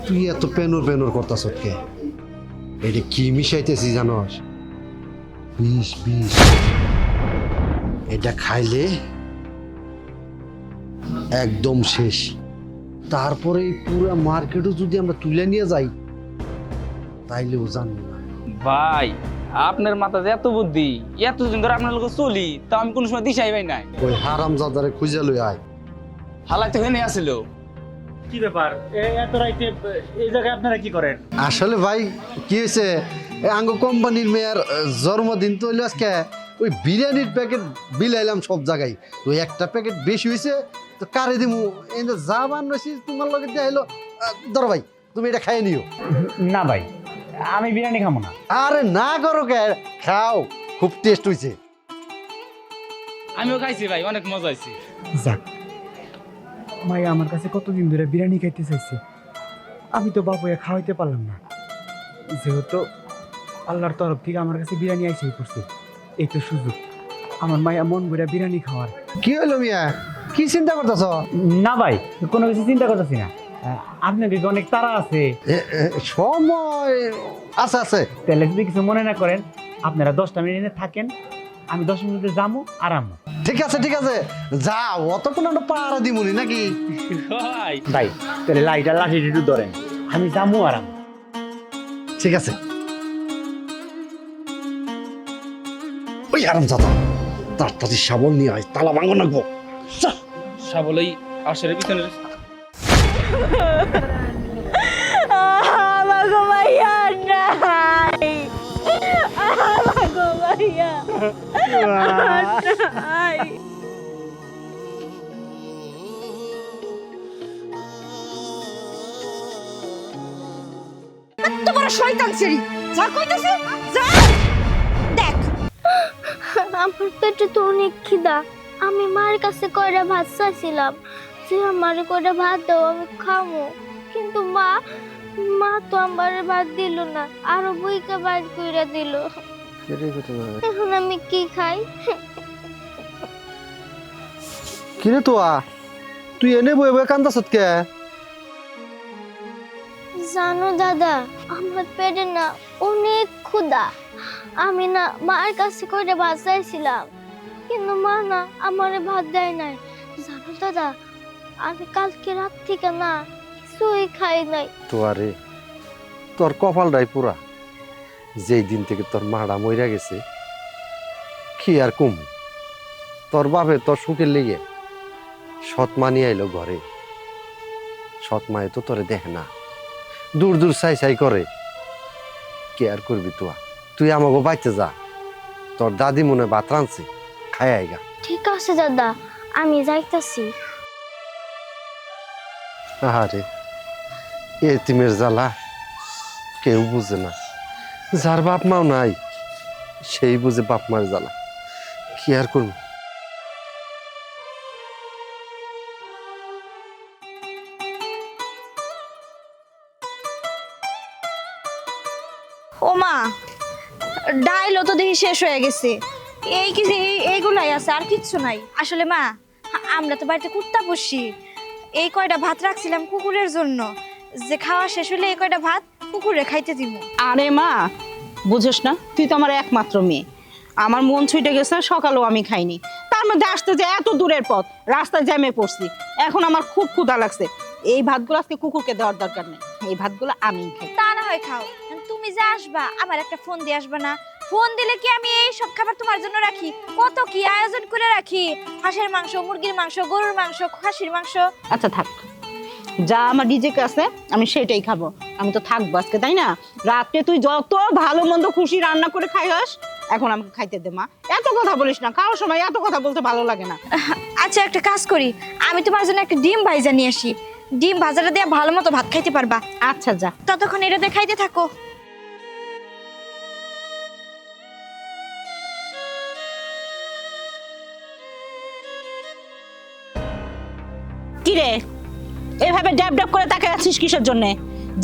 তুই এত পেনর পেনর করতাছ কে? এটা কি মিশাইতেছি জানোস? বিষ বিষ। এটা খাইলে একদম শেষ। তারপরে এই পুরো মার্কেটও যদি আমরা তুলে নিয়ে যাই তাইলেও জানবো না। ভাই আপনার মাথাতে এত বুদ্ধি, এতদিন ধরে আপনার লোক চলি, তা আমি কোন সময় দিশাই পাই নাই। ওই হারামজাদারে খুঁজে লই আয়। হালাই তো হয়ে আসছিল। কি ব্যাপার, এত রাইতে এই জায়গায় আপনারা কি করেন? আসলে ভাই কি হয়েছে, আঙ্গ কোম্পানির মেয়ের জন্মদিন তো হইলো আজকে, ওই বিরিয়ানির প্যাকেট বিলাইলাম সব জায়গায়, তো একটা প্যাকেট বেশি হয়েছে তো কারে দিমু, এই যে যা বানাইছি তোমার লগে দিয়ে হইলো। ধরো ভাই তুমি এটা খাইয়ে নিও। না ভাই আমি বিরিয়ানি খাবো না। আরে না করো কে, খাও, খুব টেস্ট হয়েছে। আমিও খাইছি ভাই, অনেক মজা হয়েছে। যাক, মাইয়া আমার কাছে কতদিন ধরে বিরিয়ানি খাইতে চাইছে, আমি তো বাবুয়া খাওয়াইতে পারলাম না। যেহেতু আল্লাহর তরফ থেকে আমার কাছে বিরিয়ানি আইসেই পড়ছে, এই তো সুযোগ আমার মায়া মন ভরে বিরিয়ানি খাওয়ার। কি হলো মিয়া, কি চিন্তা করতেছ? না ভাই, কোনো কিছু চিন্তা করতেছি না। আপনাকে কি অনেক তাড়া আছে? সময় আছে আছে। তাহলে যদি কিছু মনে না করেন, আপনারা 10টা মিনিটে থাকেন, আমি 10 মিনিটে যাবো আরাম। ঠিক আছে ঠিক আছে, যাও, অতক্ষণ আমরা পাহারা দিমুনি নাকি? ভাই তাহলে লাইটা লাঠি একটু ধরেন, আমি যাবো আরাম। ঠিক আছে। ওই আরাম দাদা, তাড়াতাড়ি শাবল নিয়ে আয়, তালা ভাঙো না গো। সাবলেই আসরে পিছনে আমাগো ভাইয়া নাই, আমাগো ভাইয়া নাই। তোমার শয়তান ছেড়ি যা কইতাছে যা। দেখ আমার পেটে তো অনেক খিদা, আমি মার কাছে কয়টা ভাত চাইছিলাম যে আমার কয়টা ভাত দাও আমি খামো, কিন্তু মা তো আমার ভাত দিল না, আরো বইকে বাইর কইরা দিল। এখন আমি কি খাই? কিরে তোয়া, তুই এনে বয়ে বয়ে কান্দাস কে? জানো দাদা, আমার পেটে না অনেক ক্ষুধা, আমি না মার কাছে কয়টা ভাত চাইছিলাম, কিন্তু মা না আমারে ভাত দেয় নাই। জানো দাদা, আমি কালকে রাত থেকে না কিছুই খাই নাই। তোয়ারে, তোর কপালটাই পুরা। যেই দিন থেকে তোর মাটা মইরা গেছে, কি আর কম, তোর বাপে তোর সুখের লেগে সৎ মা নিয়ে আইলো ঘরে। সৎ মায়ে তো তোরে দেখে না, দূর দূর চাই চাই করে। কে আর করবি তোয়া, তুই আমাকে বাইতে যা, তোর দাদি মনে ভাত রাঁধছে, খাই আইগা। ঠিক আছে দাদা, আমি যাইতাছি। আরে এতিমের জ্বালা কেউ বুঝে না, যার বাপ মাও নাই সেই বুঝে বাপ মার জ্বালা। কি আর করব? ও মা, ডাইলও তো দেখি শেষ হয়ে গেছে, এই কি এইগুলাই আছে আর কিচ্ছু নাই। আসলে মা, আমরা তো বাড়িতে কুত্তা পুষি, এই কয়টা ভাত রাখছিলাম কুকুরের জন্য, যে খাওয়া শেষ হলে এই কয়টা ভাত কুকুরে খাইতে দিব। আরে মা, বুঝোস না, তুই তো আমার একমাত্র মেয়ে। আমার মন ছুটে গেছে, সকালেও আমি খাইনি, তার মধ্যে আসতে যে এত দূরের পথ, রাস্তায় জ্যামে পড়ছি, এখন আমার খুব ক্ষুধা লাগছে। এই ভাতগুলো আজকে কুকুরকে দেওয়ার দরকার নেই, এই ভাতগুলো আমিই খাই। তা না হয় খাও, তুমি যে আসবা আমার একটা ফোন দিয়ে আসবা না? ফোন দিলে কি আমি এই সব খাবার তোমার জন্য রাখি? কত কি আয়োজন করে রাখি, হাঁসের মাংস, মুরগির মাংস, গরুর মাংস, খাসির মাংস। আচ্ছা থাক, যা আমার রিজেক্ট আছে আমি সেটাই খাবো। আমি তো থাকবো আজকে, তাই না? রাতে তুই যত ভালো মন্দ খুশি রান্না করে খাইস, এখন আমাকে খাইতে দে মা। এত কথা বলিস না, খাওয়ার সময় এত কথা বলতে ভালো লাগে না। আচ্ছা একটা কাজ করি, আমি তোমার জন্য একটা ডিম ভাজা নিয়ে আসি, ডিম ভাজাটা দিয়ে ভালো মতো ভাত খাইতে পারবা। আচ্ছা যা। ততক্ষণ এটা দিয়ে খাইতে থাকো। কিরে, এভাবে ড্যাব ড্যাব করে তাকায় আছিস কিসের জন্য?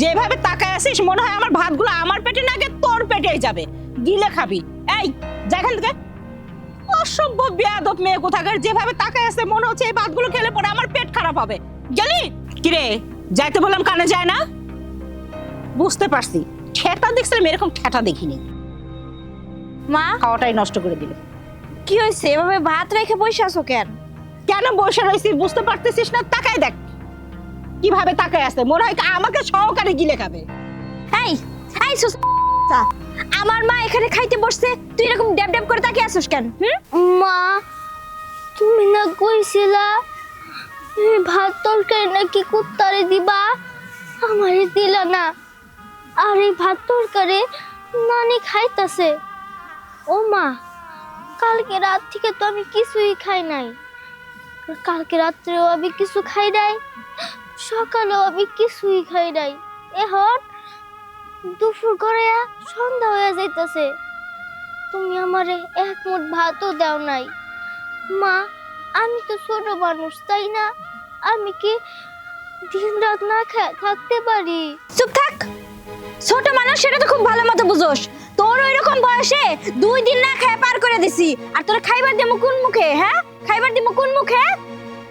যেভাবে তাকায় আছিস মনে হয় আমার ভাতগুলো আমার পেটে না গিয়ে তোর পেটেই যাবে, গিলে খাবি। এই যা এখান থেকে, অসভ্য বেয়াদব মেয়ে কোথাকার। যেভাবে তাকায় আছে মনে হচ্ছে এই ভাতগুলো খেলে পরে আমার পেট খারাপ হবে। গেলি? কিরে, যাইতে বললাম কানে যায় না? বুঝতে পারছি, ঠেটা দেখছিলাম, এরকম ঠেটা দেখিনি। মা, খাওয়াটাই নষ্ট করে দিল। কি হয়েছে? এভাবে ভাত রেখে বসে আছো কেন? কেন বসে রয়েছি বুঝতে পারতেছিস না? তাকায় দেখ কিভাবে তাকায় আছে, মনে হয় আমাকে সহকারে গিলে খাবে। এই এই সুসা, আমার মা এখানে খাইতে বসছে, তুই এরকম ড্যাব ড্যাব করে তাকিয়ে আছিস কেন? মা, তুমি না কইছিলা এই ভাত তরকারি নাকি কুত্তারে দিবা, আমারে দিলা না। আর এই ভাত তরকারি নানি খাইতাছে। ও মা, কালকে রাত থেকে তো আমি কিছুই খাই নাই, কালকে রাত্রেও আমি কিছু খাই নাই, সকালেও আমি কিছুই খাই নাই। এখন দুপুর করে সন্ধ্যা হয়ে যাইতেছে, তুমি আমারে এক মুঠ ভাতও দাও নাই। মা, আমি তো ছোট মানুষ, তাই না? আমি কি দিন রাত না খেয়ে থাকতে পারি? চুপ থাক, ছোট মানুষ সেটা তো খুব ভালো মতো বুঝোস। তোর ওইরকম বয়সে 2 দিন না খেয়ে পার করে দিছি, আর তোর খাইবার দিমু কোন মুখে? হ্যাঁ, খাইবার দিমু কোন মুখে?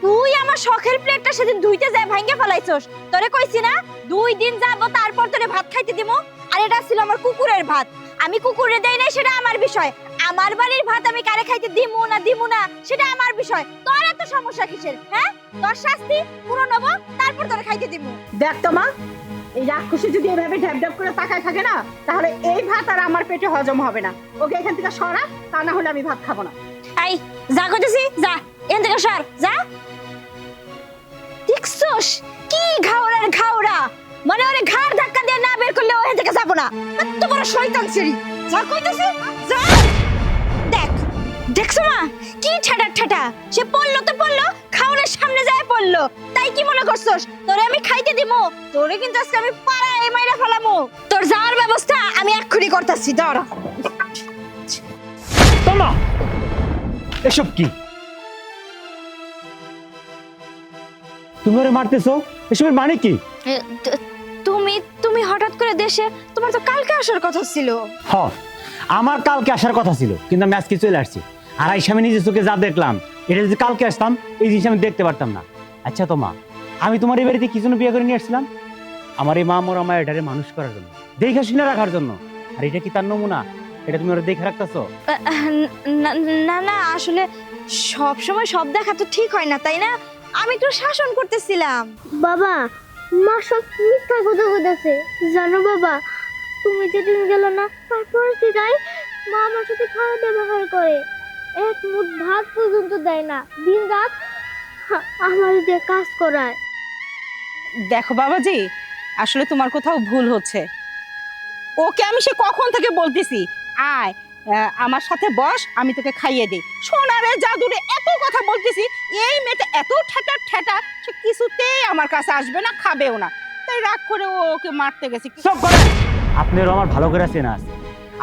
তুই আমার শখের প্লেটটা সেদিন ধুইতে যায় ভাঙ্গে ফেলাইছস। তোরে কইছি না 2 দিন যাবো তারপর তোরে ভাত খাইতে দিমু। আর এটা ছিল আমার কুকুরের ভাত, আমি কুকুরে দেই নাই সেটা আমার বিষয়। আমার বাড়ির ভাত আমি কারে খাইতে দিমু না সেটা আমার বিষয়। তোর এত সমস্যা কিসের? হ্যাঁ, তোর শাস্তি পুরো নেব, তারপর তোরে খাইতে দিমু। দেখ তো মা, এই রাক্ষসী যদি এভাবে ঢ্যাপ ঢ্যাপ করে তাকায় থাকে না, তাহলে এই ভাত আর আমার পেটে হজম হবে না। ওকে এখান থেকে সরা, তা না হলে আমি ভাত খাবো না। এই যা কইতেছি, যা এখান থেকে সর, যা। দেখছস কি ঘাওড়ার ঘাওড়া, মানে ওরে ঘাড় ধাক্কা দিয়ে না বের করলে ও এখান থেকে যাবো না। এত বড় শয়তান ছিরি, যা কইতেছি যা। দেখ, দেখছো না কি ঠাটা ঠাটা, সে পড়লো তো পড়লো, খাওয়ানোর সামনে যায় পড়লো। তাই কি মনে করছস তোরে আমি খাইতে দিমু? তোরে কিন্তু আজকে আমি পাড়ায় মাইরা ফেলামু। তোর যাওয়ার ব্যবস্থা আমি এক্ষুনি করতেছি, দাঁড়া। তোমা এসব কি? তুমি ওরে মারতেছো, এসবের মানে কি? তুমি হঠাৎ করে দেশে, তোমার তো কালকে আসার কথা ছিল। হ, আমার কালকে আসার কথা ছিল, কিন্তু আমি আজকে চলে আসছি। আর আইসা আমি নিজের চোখে যা দেখলাম, এটা যদি কালকে আসতাম এই জিনিস আমি দেখতে পারতাম না। আচ্ছা তোমা, আমি তোমার এই বাড়িতে কি জন্য বিয়ে করে নিয়ে আসছিলাম? আমার এই মা মোর আমার এটারে মানুষ করার জন্য, দেখে শুনে রাখার জন্য। আর এটা কি তার নমুনা? এটা তুমি ওরা দেখে রাখতেছো? না না, আসলে সব সময় সব দেখা তো ঠিক হয় না, তাই না? আমি তো শাসন করতেছিলাম। বাবা, মা সব মিথ্যা কথা বলতেছে। জানো বাবা, তুমি যেদিন গেল না তারপর যাই মা আমার সাথে খারাপ ব্যবহার করে, এক মুঠ ভাত পর্যন্ত দেয় না, দিন রাত আমার দিয়ে কাজ করায়। দেখো বাবাজি, আসলে তোমার কোথাও ভুল হচ্ছে। ওকে আমি সে কখন থেকে বলতেছি, আয় আমার সাথে বস, আমি তোকে খাইয়ে দিই। সোনারে জাদুরে এত কথা বলতেছি, এই মেয়েটা এত ঠেটা ঠেটা, সে কিছুতেই আমার কাছে আসবে না, খাবেও না। তাই রাগ করে ওকে মারতে গেছি। সব করেন আপনারও আমার ভালো করে চেনা আছে।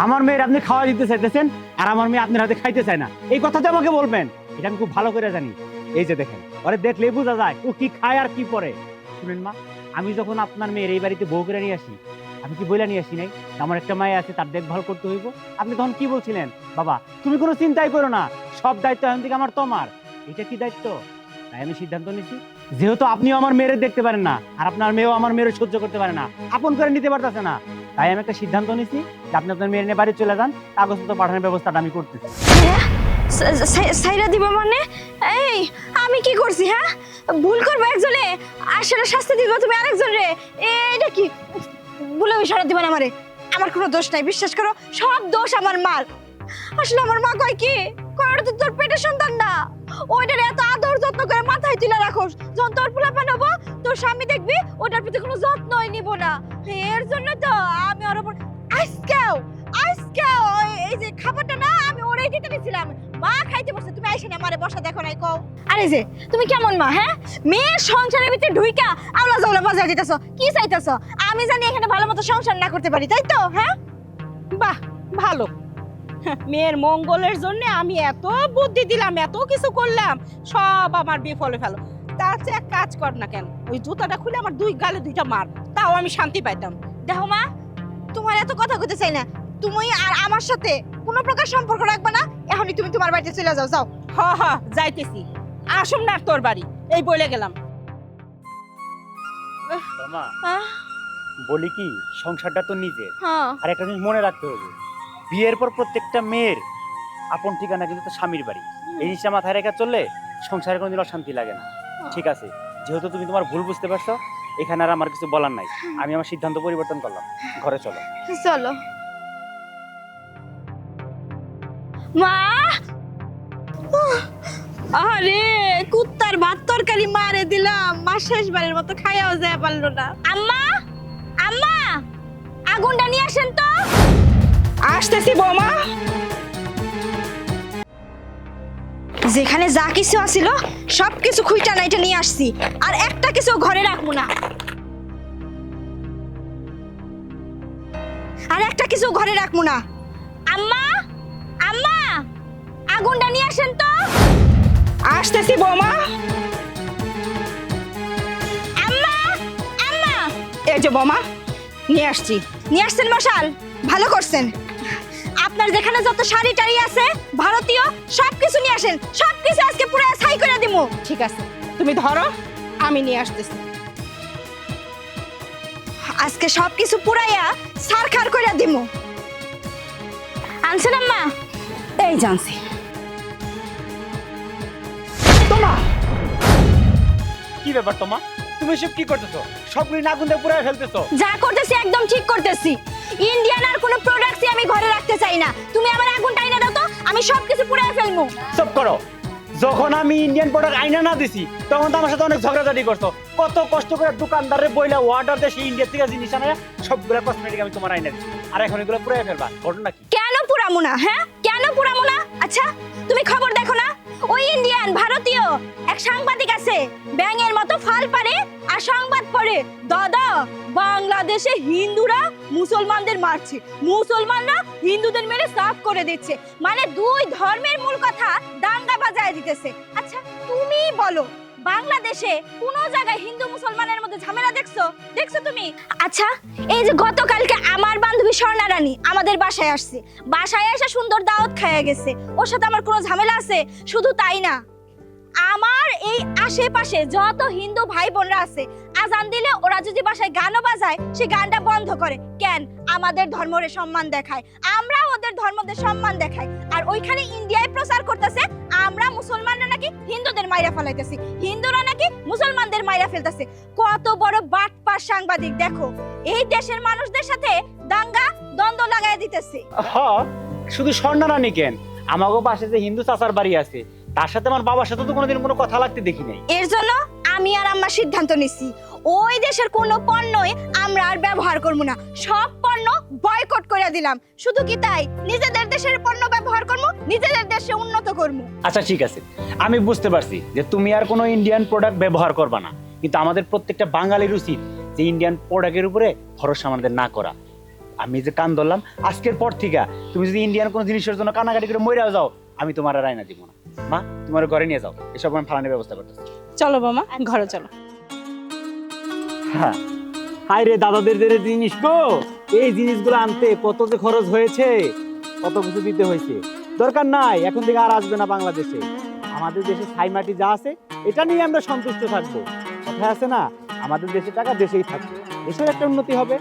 আমার মেয়ের আপনি খাওয়া দিতে চাইতেছেন, আর আমার মেয়ে আপনার হাতে খাইতে চায় না, এই কথাটা আমাকে বলবেন? এটা আমি খুব ভালো করে জানি। এই যে দেখেন, ওরে দেখলেই বোঝা যায় ও কি খায় আর কি পরে। শুনেন মা, আমি যখন আপনার মেয়ের এই বাড়িতে বউ করে নিয়ে আসি, আমি কি বইলা নিয়ে আসি নাই আমার একটা মায়ে আছে, তার দেখভাল করতে হইব? আপনি তখন কি বলছিলেন? বাবা তুমি কোনো চিন্তাই করো না, সব দায়িত্ব এখন থেকে আমার তোমার। এটা কি দায়িত্ব? তাই আমি সিদ্ধান্ত নিছি, যেহেতু আপনিও আমার মেয়ের দেখতে পারেন না, আর আপনার মেয়েও আমার মেয়ের সহ্য করতে পারে না, আপন করে নিতে পারতেছে না, তাই আমি একটা সিদ্ধান্ত নিছি যে আপনি আপনার মেয়ের নিয়ে বাড়ি চলে যান, কাগজপত্র পাঠানোর ব্যবস্থাটা আমি করতেছি। সাইরা দিব মানে? এই আমি কি করছি? হ্যাঁ, ভুল করবো একজনে, আসলে শাস্তি দিব তুমি আরেকজন রে। এটা কি বলে ইশারা দিবেন আমারে? আমার কোনো দোষ নাই, বিশ্বাস করো, সব দোষ আমার মার। আসলে আমার মা কয় কি, কয় তো তোর পেটের সন্তান না, ওইটার এত আদর যত্ন করে মাথায় তুলে রাখোস, যখন তোর পোলাপান হবো তোর স্বামী দেখবি ওটার প্রতি কোনো যত্নই নিব না। এর জন্য তো আমি ওর উপর আজকেও এই যে খাবারটা না আমি ওরাই দিতে নিছিলাম, মা খাইতে বসে তুমি আইসে না মারে বসা দেখো নাই কও। আরে যে তুমি কেমন মা? হ্যাঁ, মেয়ের সংসারের ভিতরে ঢুইকা আওলা জাওলা বাজার দিতেছো, কি চাইতেছো? আমি জানি এখানে ভালো মতো সংসার না করতে পারি, তাই তো? হ্যাঁ, বাহ ভালো, মেয়ের মঙ্গলের জন্য আমি এত বুদ্ধি দিলাম, এত কিছু করলাম, সব আমার বিফলে ফেলো। তার চেয়ে এক কাজ কর না কেন, ওই জুতাটা খুলে আমার দুই গালে দুইটা মার, তাও আমি শান্তি পাইতাম। দেখো মা, তোমার এত কথা কইতে চাই না, তুমি আর আমার সাথে কোনো প্রকার সম্পর্ক রাখবে না, এখনই তুমি তোমার বাড়িতে চলে যাও। যাও। হ হ যাইতেছি, আসুম না তোর বাড়ি, এই বলে গেলাম। বলি কি, সংসারটা তো নিজের, হ্যাঁ, আর একটা জিনিস মনে রাখতে হবে, বিয়ের পর প্রত্যেকটা মেয়ের আপন ঠিকানা কিন্তু তার স্বামীর বাড়ি। এই জিনিসটা মাথায় রেখে চললে সংসারে কোনোদিন অশান্তি লাগে না। ঠিক আছে, যেহেতু তুমি তোমার ভুল বুঝতে পারছো, এখানে আর আমার কিছু বলার নাই, আমি আমার সিদ্ধান্ত পরিবর্তন করলাম, ঘরে চলো। চলো। মা, আরে কুত্তার ভাত তরকারি মারে দিলাম, মা শেষবারের মতো খাইয়াও যায় পারলো না। আম্মা, আম্মা, আগুনটা নিয়ে আসেন তো। আসতেছি বৌমা। যেখানে যা কিছু আছিল সবকিছু খুইটা নাইটা নিয়ে আসছি, আর একটা কিছু ঘরে রাখবো না, আর একটা কিছু ঘরে রাখবো না। আম্মা, আম্মা, আগুনটা নিয়ে আসেন তো। আসতেছি বৌমা। আম্মা, আম্মা, এই যে বৌমা নিয়ে আসছি। নিয়ে আসছেন মশাল, ভালো করছেন। আপনার যেখানে যত শাড়ি টাড়ি আছে ভারতীয় সবকিছু নিয়ে আসেন, সবকিছু আজকে পুরো ছাই করে দিমু। ঠিক আছে, তুমি ধরো, আমি নিয়ে আসতেছি। আজকে সবকিছু পুরাইয়া সারখার কইরা দিমু। আনছেন আম্মা? এই জানছি। কি ব্যাপার তোমা? তুমি সব কি করতেছো? সবগুলি আগুন দিয়ে পুড়ায় ফেলতেছো। যা করতেছি একদম ঠিক করতেছি। ইন্ডিয়ান আর কোনো প্রোডাক্টই আমি ঘরে রাখতে চাই না। তুমি আমার আগুন টাইনা দাও তো, আমি সবকিছু পুড়ায় ফেলমু। সব করো। যখন আমি ইন্ডিয়ান প্রোডাক্ট আইনা না দিছি তখন তো আমার সাথে অনেক ঝগড়াঝাটি করছো। কত কষ্ট করে দোকানদারে বইলা অর্ডার দিয়ে সেই ইন্ডিয়া থেকে জিনিস আনা সবগুলা কসমেটিক আমি তোমার আইনা দিছি, আর এখন এগুলো পুরাই ফেলবা। ঘটনা কি? কেন পুরামু না? হ্যাঁ, কেন পুরামু না? আচ্ছা, তুমি খবর দেখো না? ওই ইন্ডিয়ান ভারতীয় এক সাংবাদিক আছে, ব্যাঙের মতো ফাল পারে আর সংবাদ পড়ে, দাদা বাংলাদেশে হিন্দুরা মুসলমানদের মারছে, মুসলমানরা হিন্দুদের মেরে সাফ করে দিচ্ছে, মানে দুই ধর্মের মূল কথা দাঙ্গা বাজায় দিতেছে। আচ্ছা তুমি বলো, বাংলাদেশে কোন জায়গায় হিন্দু মুসলমানের মধ্যে ঝামেলা দেখছো তুমি? আচ্ছা, এই যে গতকালকে আমার বান্ধবী স্বর্ণা রানী আমাদের বাসায় আসছে, বাসায় এসে সুন্দর দাওয়াত খাইয়া গেছে, ওর সাথে আমার কোনো ঝামেলা আছে? শুধু তাই না, আমার এই আশেপাশে যত হিন্দু ভাই বোনরা আছে, আজান দিলে ওরা যদি বাসায় গানও বাজায় সে গানটা বন্ধ করে। কেন? আমাদের ধর্মরে সম্মান দেখায়, আমরা ওদের ধর্মদের সম্মান দেখাই। আর ওইখানে ইন্ডিয়ায় প্রচার করতেছে আমরা মুসলমানরা নাকি হিন্দুদের মাইরা ফেলাইতেছি, হিন্দুরা নাকি মুসলমানদের মাইরা ফেলতেছে। কত বড় বাটপার সাংবাদিক দেখো, এই দেশের মানুষদের সাথে দাঙ্গা দ্বন্দ্ব লাগাই দিতেছে। হ্যাঁ, শুধু স্বর্ণা রানী কেন, আমাগো পাশে যে হিন্দু চাচার বাড়ি আছে তার সাথে আমার বাবার সাথে তো কোনোদিন কোনো কথা লাগতে দেখি নাই। এর জন্য আমি আর আম্মা সিদ্ধান্ত নিছি, ওই দেশের কোনো পণ্যই আমরা আর ব্যবহার করব না, সব পণ্য বয়কট করে দিলাম। শুধু কি তাই, নিজেদের দেশের পণ্য ব্যবহার করব, নিজেদের দেশে উন্নত করব। আচ্ছা ঠিক আছে, আমি বুঝতে পারছি যে তুমি আর কোনো ইন্ডিয়ান প্রোডাক্ট ব্যবহার করবা না, কিন্তু আমাদের প্রত্যেকটা বাঙালির উচিত যে ইন্ডিয়ান প্রোডাক্টের উপরে ভরসা আমাদের না করা। আমি যে কান ধরলাম, আজকের পর থেকে তুমি যদি ইন্ডিয়ান কোনো জিনিসের জন্য কানাকাটি করে মইরা যাও, আমি তোমার আর আয়না দিব না। মা, তোমার ঘরে নিয়ে যাও, এসব আমি ফালানোর ব্যবস্থা করতেছি। চলো বোমা, ঘরে চলো। হ্যাঁ, হাই রে দাদাদের যে জিনিস গো, এই জিনিসগুলো আনতে কত যে খরচ হয়েছে, কত কিছু দিতে হয়েছে। দরকার নাই, এখন থেকে আর আসবে না বাংলাদেশে। আমাদের দেশে ছাই মাটি যা আছে এটা নিয়ে আমরা সন্তুষ্ট থাকবো। কথা আছে না, আমাদের দেশে টাকা দেশেই থাকবে, দেশের একটা উন্নতি হবে।